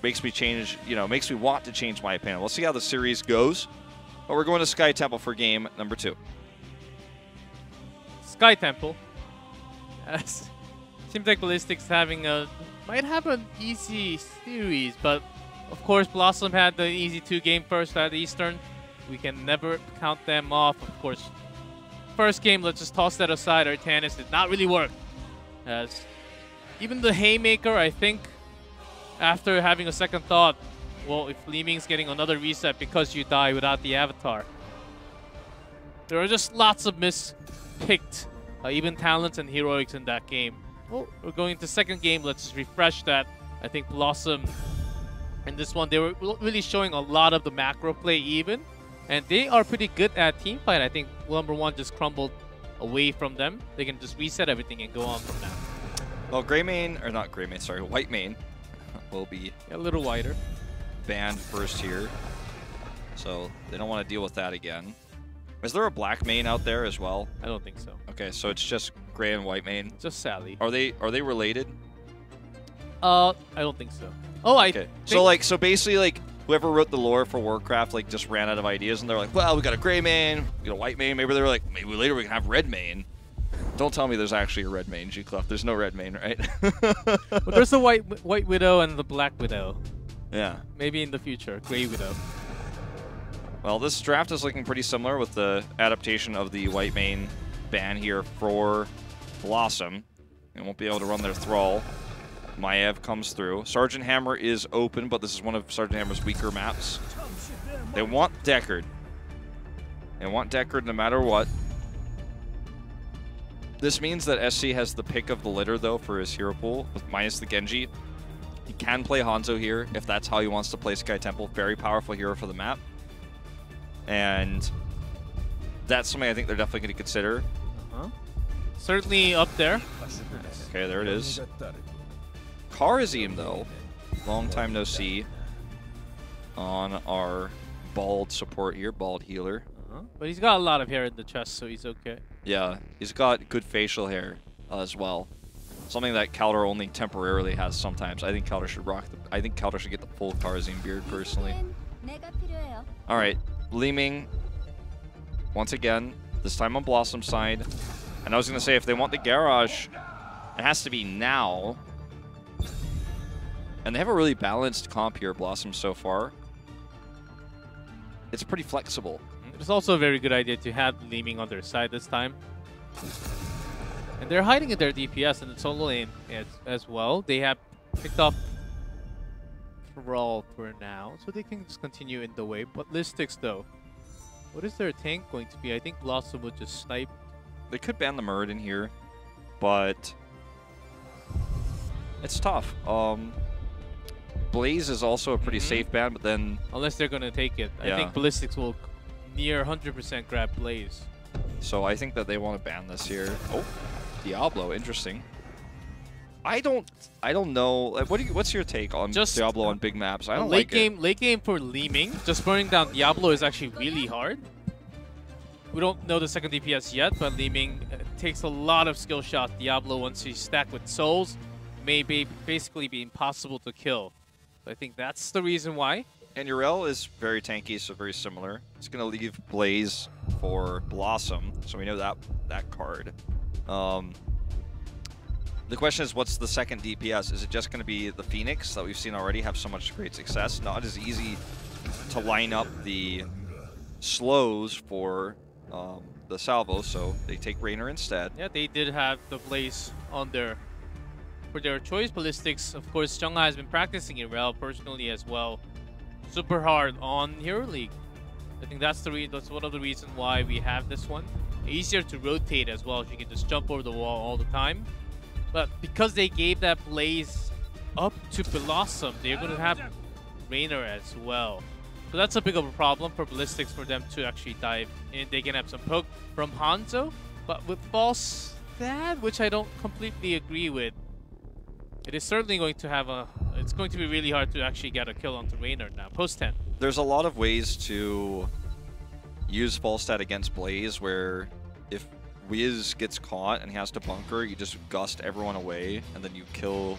makes me change, makes me want to change my opinion. We'll see how the series goes. But we're going to Sky Temple for game number 2. Sky Temple. Yes. Seems like Ballistix might have an easy series, but of course BlossoM had the easy 2-game first at Eastern. We can never count them off. Of course, first game, let's just toss that aside. Our Tannis did not really work. As even the Haymaker, I think, after having a second thought, well, if Li Ming's getting another reset because you die without the avatar. There are just lots of mispicked, even talents and heroics in that game. Well, we're going to second game. Let's just refresh that. I think BlossoM in this one, they were really showing a lot of the macro play even. And they are pretty good at teamfight. I think number 1 just crumbled away from them. They can just reset everything and go on from now. Well, Gray Main, or not Gray Main, sorry, White Main will be a little wider. Banned first here. So they don't want to deal with that again. Is there a Black Main out there as well? I don't think so. Okay, so it's just Gray and White Main. Just Sally. Are they related? I don't think so. Oh, okay. So basically, whoever wrote the lore for Warcraft, just ran out of ideas, and they're like, well, we got a Gray Main, we got a White Main. Maybe they were like, maybe later we can have Red Main. Don't tell me there's actually a Red Main, G-Clef. There's no Red Main, right? But there's the White Widow and the Black Widow. Yeah. Maybe in the future, Gray Widow. Well, this draft is looking pretty similar with the adaptation of the White Main ban here for BlossoM. They won't be able to run their Thrall. Maiev comes through. Sergeant Hammer is open, but this is one of Sergeant Hammer's weaker maps. They want Deckard. They want Deckard no matter what. This means that SC has the pick of the litter, though, for his hero pool, with minus the Genji. He can play Hanzo here, if that's how he wants to play Sky Temple. Very powerful hero for the map. And that's something I think they're definitely going to consider. Certainly up there. Okay, there it is. Karazim, though, long time no see on our bald support here, bald healer. But he's got a lot of hair in the chest, so he's okay. Yeah, he's got good facial hair as well. Something that Kaldor only temporarily has sometimes. I think Kaldor should I think Kaldor should get the full Karazim beard personally. All right, Li Ming once again. This time on BlossoM's side. And I was gonna say if they want the garage, it has to be now. And they have a really balanced comp here, BlossoM, so far. It's pretty flexible. It's also a very good idea to have Li Ming on their side this time. And they're hiding in their DPS and the solo lane as well. They have picked up Thrall for now, so they can just continue in the wave. But Ballistix, though, what is their tank going to be? I think BlossoM would just snipe. They could ban the Muradin here, but it's tough. Blaze is also a pretty safe ban, but then... Unless they're going to take it. I think Ballistix will near 100% grab Blaze. So I think that they want to ban this here. Oh, Diablo, interesting. I don't know. What's your take on Diablo on big maps? I don't like it. Late game for Li Ming, just burning down Diablo is actually really hard. We don't know the second DPS yet, but Li Ming takes a lot of skill shots. Diablo, once he's stacked with souls, may basically be impossible to kill. So I think that's the reason why. And Yrel is very tanky, so very similar. It's going to leave Blaze for BlossoM, so we know that card. The question is, what's the second DPS? Is it just going to be the Phoenix that we've seen already have so much great success? Not as easy to line up the slows for the Salvo, so they take Raynor instead. Yeah, they did have the Blaze on for their choice. Ballistix, of course, Chungha has been practicing Yrel personally as well. Super hard on Hero League. I think that's one of the reasons why we have this one. Easier to rotate as well. You can just jump over the wall all the time. But because they gave that Blaze up to BlossoM, they're going to have Raynor as well. So that's a big of a problem for Ballistix for them to actually dive in. They can have some poke from Hanzo, but with False Dad, which I don't completely agree with, it is certainly going to it's going to be really hard to actually get a kill onto Raynor now, post 10. There's a lot of ways to use Falstad against Blaze, where if Wiz gets caught and he has to bunker, you just gust everyone away, and then you kill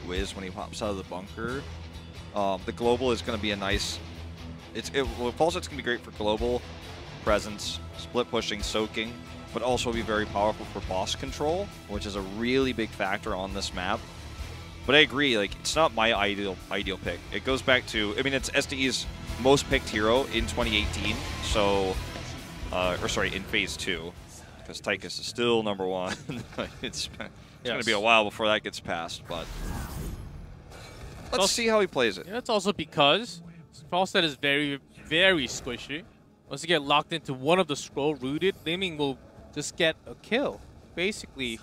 Wiz when he pops out of the bunker. The global is going to be a nice. Well, Falset's going to be great for global presence, split pushing, soaking, but also be very powerful for boss control, which is a really big factor on this map. But I agree, like, it's not my ideal pick. It goes back to, I mean, it's SDE's most picked hero in 2018, so, or sorry, in Phase 2, because Tychus is still #1. It's going to be a while before that gets passed, but let's see how he plays it. Yeah, it's also because Falset is very, very squishy. Once you get locked into one of the scroll rooted, Liming will just get a kill. Basically,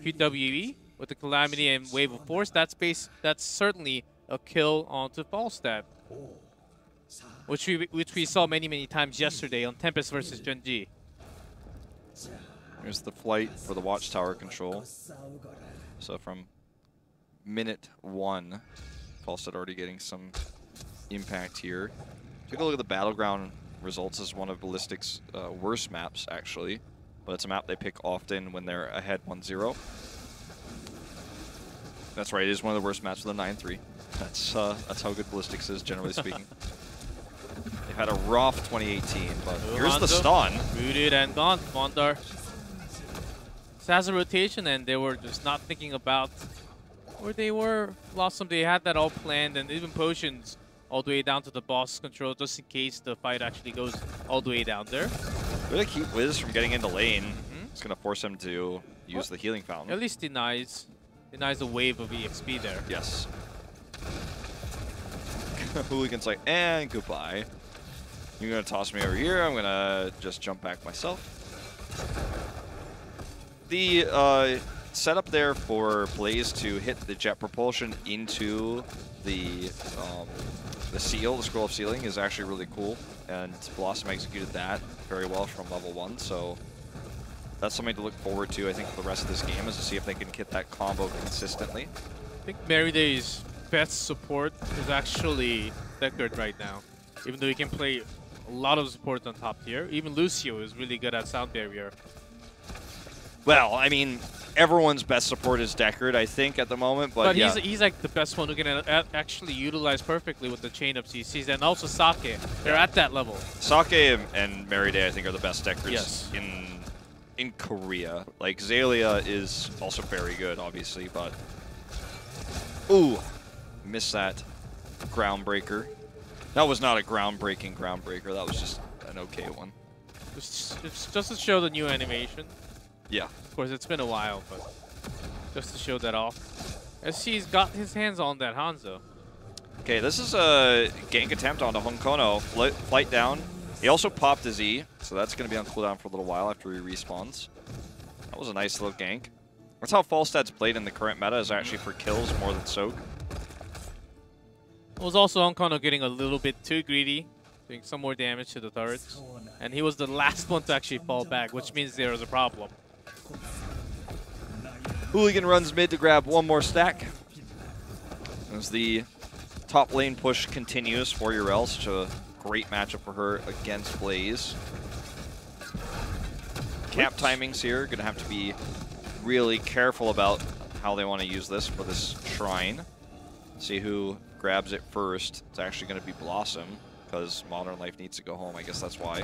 QWE with the Calamity and Wave of Force, that's certainly a kill onto Falstad, which we saw many times yesterday on Tempest versus Genji. Here's the flight for the Watchtower control. So from minute 1, Falstad already getting some impact here. Take a look at the Battleground results as one of Ballistix' worst maps, actually. But it's a map they pick often when they're ahead 1-0. That's right, it is one of the worst maps with a 9-3. That's how good Ballistix is, generally speaking. They've had a rough 2018, but here's the stun. Rooted and gone. Mondar has a rotation, and they were just not thinking about where they were. BlossoM, they had that all planned, and even potions all the way down to the boss control, just in case the fight actually goes all the way down there. Gonna keep Wiz from getting into lane. It's gonna force him to use the healing fountain. At least denies a wave of EXP there. Yes. Hooligan's like, and goodbye. You're gonna toss me over here. I'm gonna just jump back myself. The setup there for Blaze to hit the jet propulsion into the seal, the scroll of sealing, is actually really cool, and BlossoM executed that very well from level 1. So that's something to look forward to, I think, for the rest of this game, is to see if they can hit that combo consistently. I think Meryday's best support is actually Deckard right now. Even though he can play a lot of support on top tier, even Lucio is really good at Sound Barrier. Well, I mean, everyone's best support is Deckard, I think, at the moment. But yeah. he's like the best one who can actually utilize perfectly with the chain up CCs, and also Sake. They're at that level. Sake and Meryday, I think, are the best Deckards in Korea. Like, Xaylia is also very good, obviously, but... Ooh! Missed that groundbreaker. That was not a groundbreaking groundbreaker. That was just an okay one. It's just to show the new animation. Yeah. Of course, it's been a while, but just to show that off. As he's got his hands on that Hanzo. Okay, this is a gank attempt onto Honkono. Flight down. He also popped his E, so that's going to be on cooldown for a little while after he respawns. That was a nice little gank. That's how Falstad's played in the current meta, is actually for kills more than soak. It was also Honkono getting a little bit too greedy, doing some more damage to the turrets. And he was the last one to actually fall back, which means there was a problem. Hooligan runs mid to grab one more stack. As the top lane push continues for Urel, such a great matchup for her against Blaze. Camp timings here, gonna have to be really careful about how they want to use this for this shrine. See who grabs it first. It's actually gonna be BlossoM, because Modern Life needs to go home. I guess that's why.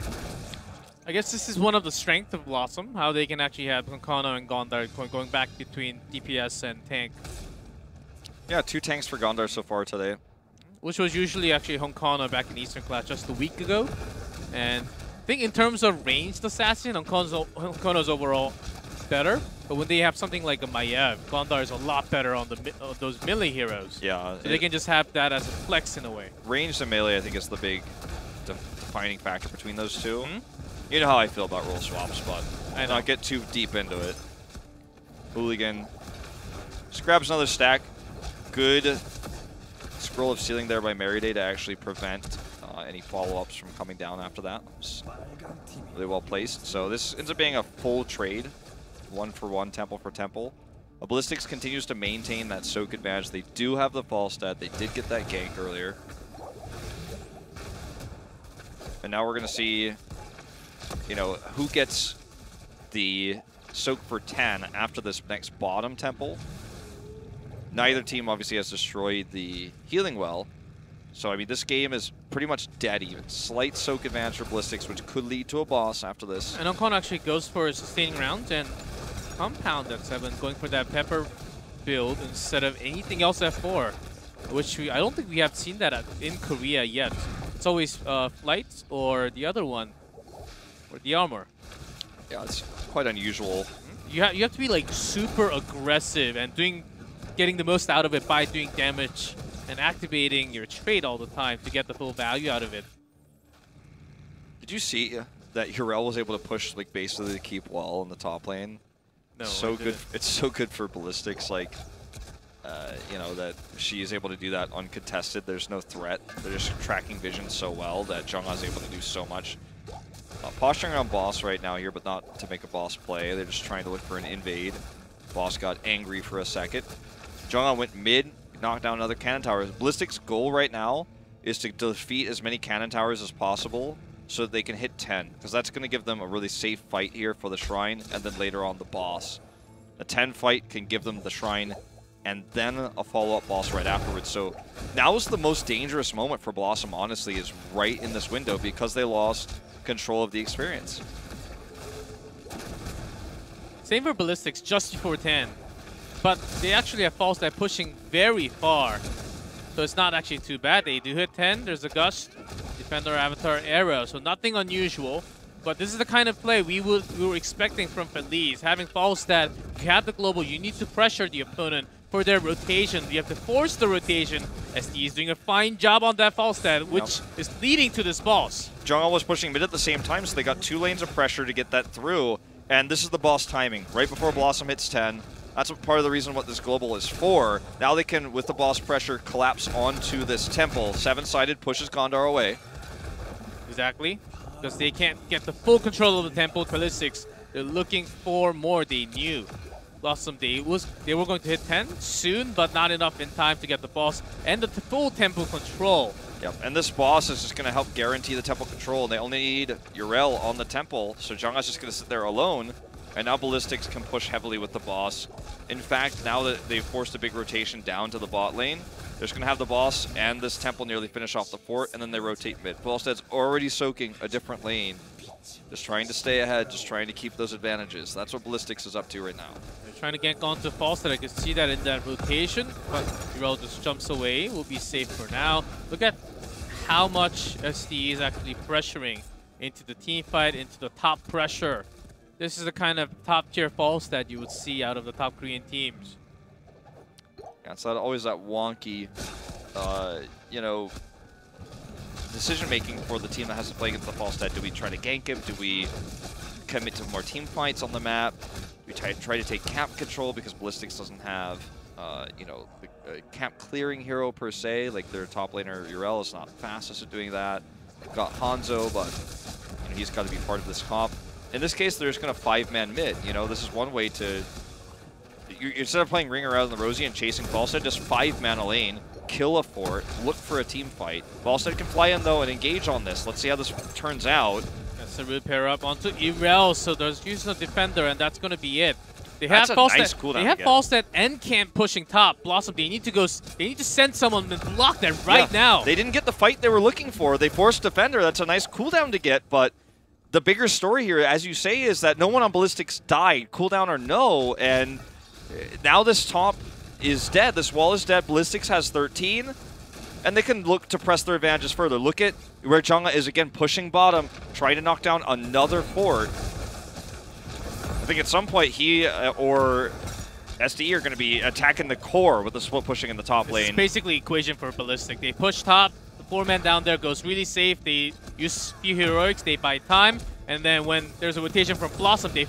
I guess this is one of the strengths of BlossoM, how they can actually have Honkono and Gondar going back between DPS and tank. Yeah, 2 tanks for Gondar so far today. Which was usually actually Honkono back in Eastern Clash just a week ago. And I think in terms of ranged assassin, Honkono's overall better. But when they have something like a Maiev, Gondar is a lot better on those melee heroes. Yeah. So they can just have that as a flex in a way. Ranged and melee, I think, is the big defining factor between those two. You know how I feel about role swaps, but I not get too deep into it. Hooligan just grabs another stack. Good scroll of sealing there by Meryday to actually prevent any follow-ups from coming down after that. It's really well placed. So this ends up being a full trade. 1-for-1, temple for temple. Ballistix continues to maintain that soak advantage. They do have the fall stat. They did get that gank earlier. And now we're going to see, you know, who gets the soak for 10 after this next bottom temple. Neither team obviously has destroyed the healing well, So, I mean, this game is pretty much dead even. Slight soak advantage for Ballistix, which could lead to a boss after this. And Oncon actually goes for a sustaining round and Compound at 7, going for that Pepper build instead of anything else at 4, which I don't think we have seen that in Korea yet. It's always Flight or the other one, or the Armor. Yeah, it's quite unusual. You have to be like super aggressive and getting the most out of it by doing damage and activating your trait all the time to get the full value out of it. Did you see that Urel was able to push like basically the keep wall in the top lane? No, so good. It's so good for Ballistix. Like, you know, that she is able to do that uncontested. There's no threat. They're just tracking vision so well that Jungha is able to do so much. Posturing on boss right now here, but not to make a boss play. They're just trying to look for an invade. Boss got angry for a second. Jungha went mid, knocked down another cannon tower. Ballistix' goal right now is to defeat as many cannon towers as possible so that they can hit 10, because that's going to give them a really safe fight here for the Shrine, and then later on the boss. A 10 fight can give them the Shrine, and then a follow-up boss right afterwards. So now is the most dangerous moment for BlossoM, honestly, is right in this window, because they lost control of the experience. Same for Ballistix, just before 10. But they actually have Falstad pushing very far. So it's not actually too bad. They do hit 10, there's a Gust, Defender, Avatar, Arrow. So nothing unusual. But this is the kind of play we were expecting from Feliz. Having Falstad, you have the global, you need to pressure the opponent for their rotation. You have to force the rotation. SD is doing a fine job on that Falstad, which is leading to this boss. Jungha was pushing mid at the same time, so they got 2 lanes of pressure to get that through. And this is the boss timing, right before BlossoM hits 10. That's part of the reason what this global is for. Now they can, with the boss pressure, collapse onto this temple. 7-sided pushes Gondar away. Exactly. Because they can't get the full control of the temple. Ballistix, they're looking for more. They knew BlossoM, they were going to hit 10 soon, but not enough in time to get the boss and the full temple control. Yep, and this boss is just going to help guarantee the temple control. They only need Urel on the temple, so Jungha's just going to sit there alone. And now Ballistix can push heavily with the boss. In fact, now that they've forced a big rotation down to the bot lane, they're just going to have the boss and this temple nearly finish off the fort, and then they rotate mid. Falstad's already soaking a different lane. Just trying to stay ahead, just trying to keep those advantages. That's what Ballistix is up to right now. They're trying to get onto Falstad. I can see that in that rotation, but Urel just jumps away. We'll be safe for now. Look at how much SD is actually pressuring into the team fight, into the top pressure. This is the kind of top-tier Falstad that you would see out of the top Korean teams. Yeah, it's always that wonky, you know, decision-making for the team that has to play against the Falstad. Do we try to gank him? Do we commit to more team fights on the map? Do we try to take camp control because Ballistix doesn't have, you know, the camp clearing hero per se? Like their top laner Urel is not the fastest at doing that. They've got Hanzo, but you know, he's got to be part of this comp. In this case, they're just going to 5-man mid. You know, this is one way to... instead of playing Ring Around the Rosie and chasing Falstad, just 5-man a lane, kill a fort, look for a team fight. Falstad can fly in, though, and engage on this. Let's see how this turns out. That's a root pair up onto Urel, so there's using a defender, and that's going to be it. They That's have a Falstad, nice cooldown they have Falstad and Camp pushing top. BlossoM, they need to send someone to block that right now. They didn't get the fight they were looking for. They forced defender. That's a nice cooldown to get, but the bigger story here, as you say, is that no one on Ballistix died, cooldown or no, and now this top is dead. This wall is dead. Ballistix has 13, and they can look to press their advantages further. Look at where Jungha is again pushing bottom, trying to knock down another fort. I think at some point he or SD are going to be attacking the core with the split pushing in the top lane. It's basically equation for Ballistix. They push top. 4-man down there goes really safe. They use few heroics, they buy time, and then when there's a rotation from BlossoM, they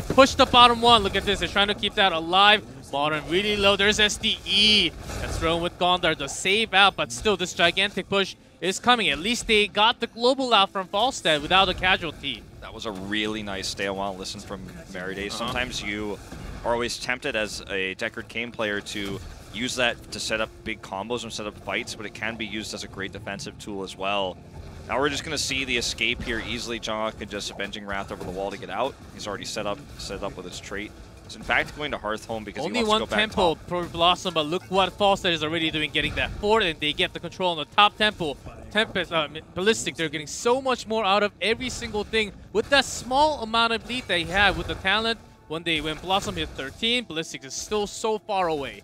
push the bottom one. Look at this, they're trying to keep that alive. Bottom really low, there's SDE. That's thrown with Gondar, the save out, but still this gigantic push is coming. At least they got the global out from Falstad without a casualty. That was a really nice stay a while listen from Meriday. Sometimes you are always tempted as a Deckard Cain player to use that to set up big combos and set up fights, but it can be used as a great defensive tool as well. Now we're just going to see the escape here easily. Jungha can just Avenging Wrath over the wall to get out. He's already set up with his trait. It's in fact going to Hearthhome because only he wants one to go back tempo top. for BlossoM, but look what Falstad is already doing, getting that forward, and they get the control on the top tempo. Ballistix, they're getting so much more out of every single thing with that small amount of lead they had with the talent. When BlossoM hit 13, Ballistix is still so far away.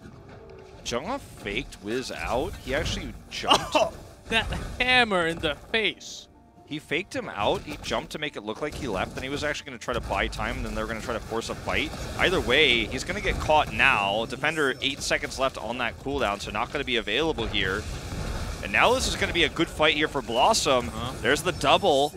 Jungha faked Wiz out. He actually jumped. Oh, that hammer in the face. He faked him out. He jumped to make it look like he left. Then he was actually going to try to buy time, and then they were going to try to force a fight. Either way, he's going to get caught now. Defender 8 seconds left on that cooldown, so not going to be available here. And now this is going to be a good fight here for BlossoM. There's the double,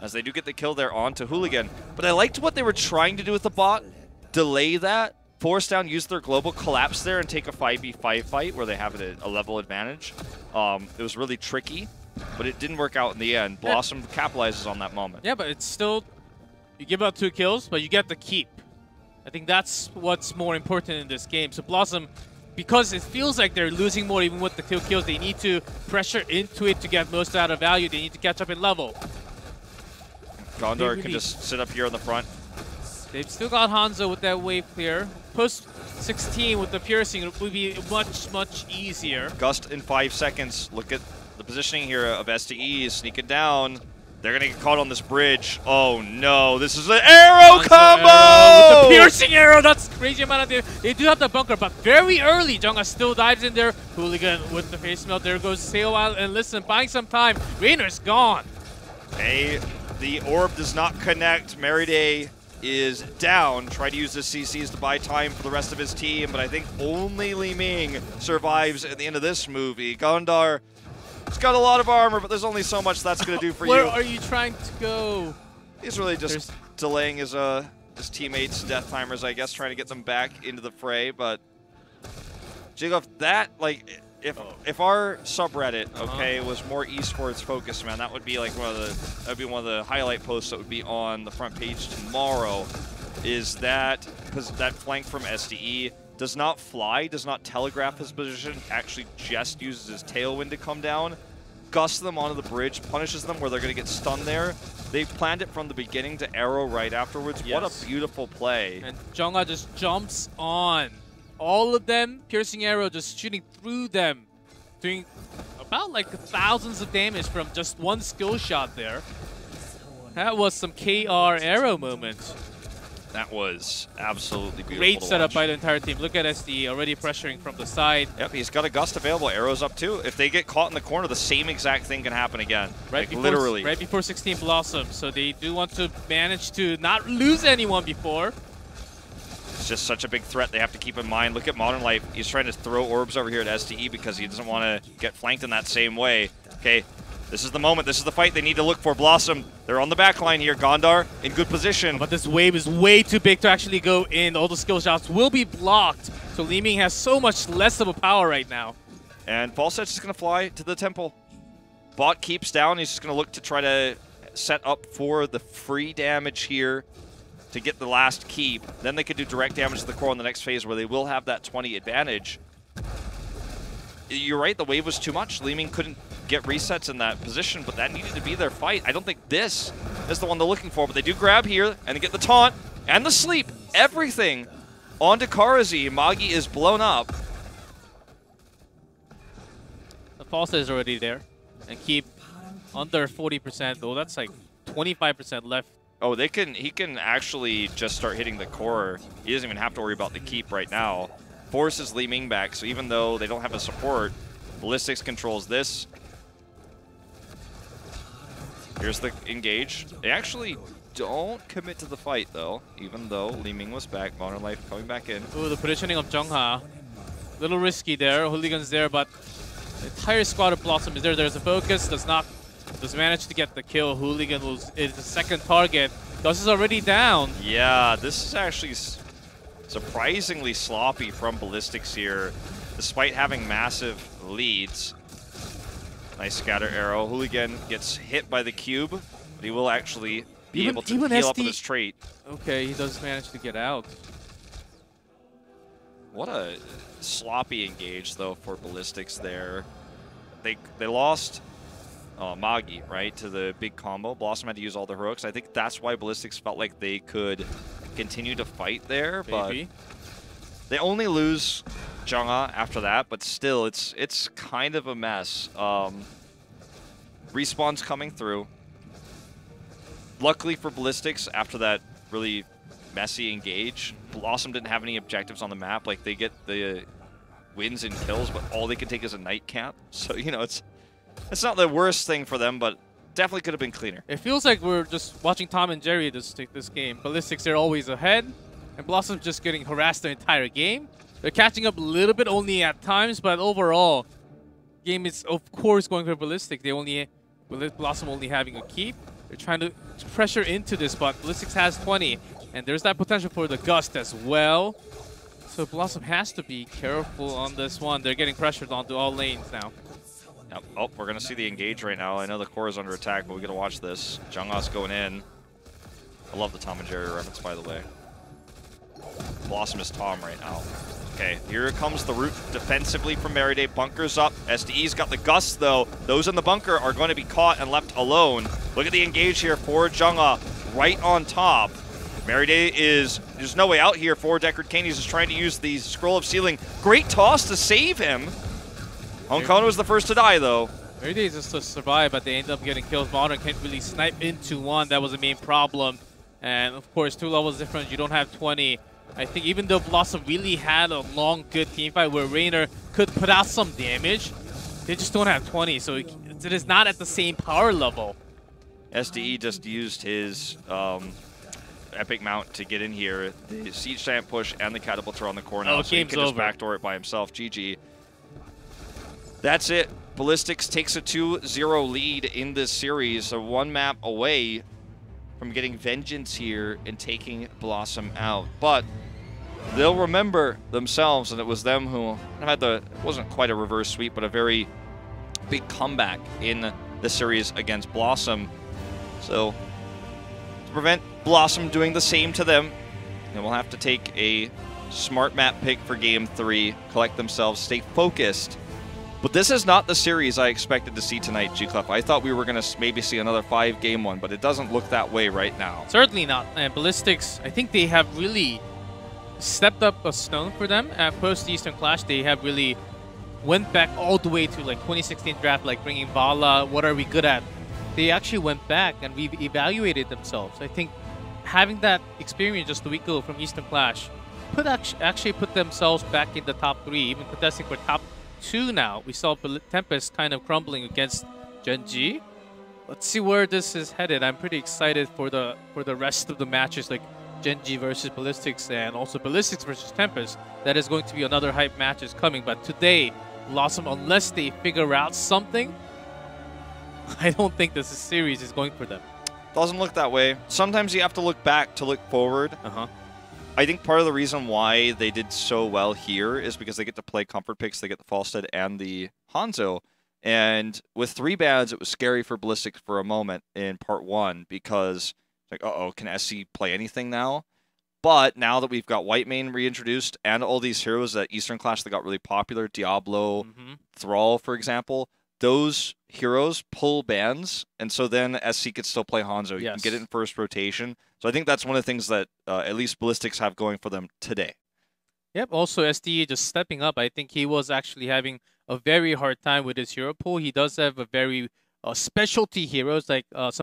as they do get the kill there onto Hooligan. But I liked what they were trying to do with the bot. Delay that, force down, use their global collapse there, and take a 5v5 fight where they have a level advantage. It was really tricky, but it didn't work out in the end. BlossoM capitalizes on that moment. Yeah, but it's still, you give out 2 kills, but you get the keep. I think that's what's more important in this game. So BlossoM, because it feels like they're losing more even with the 2 kills, they need to pressure into it to get most out of value. They need to catch up in level. Gondor can just sit up here on the front. They've still got Hanzo with that wave clear. Post 16 with the piercing, it would be much, much easier. Gust in 5 seconds. Look at the positioning here of STE sneaking down. They're going to get caught on this bridge. Oh no, this is an arrow combo! Arrow with the piercing arrow, that's crazy amount of damage. They do have the bunker, but very early, Jungha still dives in there. Hooligan with the face melt. There goes Sailwild, and listen, buying some time. Rainer's gone. Hey, the orb does not connect. Meriday is down. Try to use the CCs to buy time for the rest of his team, but I think only Li Ming survives at the end of this movie. Gondar, he's got a lot of armor, but there's only so much that's going to do for you. Where are you trying to go? He's really just delaying his teammates' death timers, I guess, trying to get them back into the fray, but Jigoff, that, like, if our subreddit, okay, was more esports focused, man, that would be like one of the highlight posts that would be on the front page tomorrow. Is that because that flank from SDE does not fly, does not telegraph his position, actually just uses his tailwind to come down, gusts them onto the bridge, punishes them where they're going to get stunned there. They planned it from the beginning to arrow right afterwards. Yes. What a beautiful play. And Jungha just jumps on all of them, piercing arrow just shooting through them, doing about like thousands of damage from just one skill shot there. That was some KR arrow moment. That was absolutely beautiful. Great setup by the entire team. Look at SD already pressuring from the side. Yep, he's got a gust available. Arrows up too. If they get caught in the corner, the same exact thing can happen again. Right, like, literally. Right before 16 BlossoM. So they do want to manage to not lose anyone before. It's just such a big threat they have to keep in mind. Look at Modern Life. He's trying to throw orbs over here at STE because he doesn't want to get flanked in that same way. Okay, this is the moment. This is the fight they need to look for. BlossoM, they're on the back line here. Gondar in good position. But this wave is way too big to actually go in. All the skill shots will be blocked. So Li Ming has so much less of a power right now. And Falset's just going to fly to the temple. Bot keeps down. He's just going to look to try to set up for the free damage here to get the last keep. Then they could do direct damage to the core in the next phase where they will have that 20 advantage. You're right, the wave was too much. Li Ming couldn't get resets in that position, but that needed to be their fight. I don't think this is the one they're looking for, but they do grab here and they get the taunt and the sleep. Everything onto Karazi. Magi is blown up. The Falsa is already there and keep under 40%, though that's like 25% left. Oh, he can actually just start hitting the core. He doesn't even have to worry about the keep right now. Forces Li Ming back, so even though they don't have a support, Ballistix controls this. Here's the engage. They actually don't commit to the fight, though, even though Li Ming was back. Modern Life coming back in. Ooh, the positioning of Jungha. Little risky there. Hooligan's there, but the entire squad of BlossoM is there. There's a focus. Does manage to get the kill. Hooligan is the second target. Gus is already down. Yeah, this is actually surprisingly sloppy from Ballistix here, despite having massive leads. Nice scatter arrow. Hooligan gets hit by the cube, but he will actually be able to heal up with his trait. Okay, he does manage to get out. What a sloppy engage, though, for Ballistix there. They lost Magi, right, to the big combo. BlossoM had to use all the heroics. I think that's why Ballistix felt like they could continue to fight there, Maybe. but they only lose Jungha after that, but still, it's kind of a mess. Respawn's coming through. Luckily for Ballistix, after that really messy engage, BlossoM didn't have any objectives on the map. Like, they get the wins and kills, but all they can take is a night camp. So, you know, it's not the worst thing for them, but definitely could have been cleaner. It feels like we're just watching Tom and Jerry this game. Ballistix, they're always ahead, and BlossoM's just getting harassed the entire game. They're catching up a little bit only at times, but overall, game is of course going for Ballistix. BlossoM only having a keep. They're trying to pressure into this, but Ballistix has 20, and there's that potential for the Gust as well. So BlossoM has to be careful on this one. They're getting pressured onto all lanes now. Yep. Oh, we're going to see the engage right now. I know the core is under attack, but we got to watch this. Jungha's going in. I love the Tom and Jerry reference, by the way. BlossoM is Tom right now. Okay, here comes the root defensively from Merryday. Bunkers up. SDE's got the Gust, though. Those in the bunker are going to be caught and left alone. Look at the engage here for Jungha right on top. Merryday there's no way out here for Deckard Kane. He's just trying to use the Scroll of Sealing. Great toss to save him. Honkona was the first to die, though. Merryday is just to survive, but they end up getting kills. Modern can't really snipe into one. That was the main problem. And of course, 2 levels different. You don't have 20. I think even though BlossoM really had a long, good teamfight where Raynor could put out some damage, they just don't have 20. So it is not at the same power level. SDE just used his epic mount to get in here. The Siege Giant push and the Catapults are on the core now, so he can just backdoor it by himself. GG. That's it. Ballistix takes a 2-0 lead in this series, so 1 map away from getting vengeance here and taking BlossoM out. But they'll remember themselves, and it was them who had it wasn't quite a reverse sweep, but a very big comeback in the series against BlossoM. So to prevent BlossoM doing the same to them, then we'll have to take a smart map pick for Game 3, collect themselves, stay focused. But this is not the series I expected to see tonight, G-Clef. I thought we were going to maybe see another 5-game one, but it doesn't look that way right now. Certainly not. And Ballistix, I think they have really stepped up a stone for them. At post-Eastern Clash, they have really went back all the way to like 2016 draft, like bringing Vala, what are we good at? They actually went back and re-evaluated themselves. I think having that experience just a week ago from Eastern Clash actually put themselves back in the top 3, even contesting for top 2 now. We saw Tempest kind of crumbling against Gen G. Let's see where this is headed. I'm pretty excited for the rest of the matches, like Gen G versus Ballistix and also Ballistix versus Tempest. That is going to be another hype matches coming. But today, BlossoM, unless they figure out something, I don't think this series is going for them. Doesn't look that way. Sometimes you have to look back to look forward. I think part of the reason why they did so well here is because they get to play comfort picks. They get the Falstead and the Hanzo. And with 3 bans, it was scary for Ballistix for a moment in part 1 because, like, uh-oh, can SC play anything now? But now that we've got Whitemane reintroduced and all these heroes that Eastern Clash that got really popular, Diablo, Thrall, for example, those heroes pull bans, and so then SC could still play Hanzo. You can get it in first rotation. So I think that's one of the things that at least Ballistix have going for them today. Yep, also SDE just stepping up. I think he was actually having a very hard time with his hero pool. He does have a very specialty heroes, like some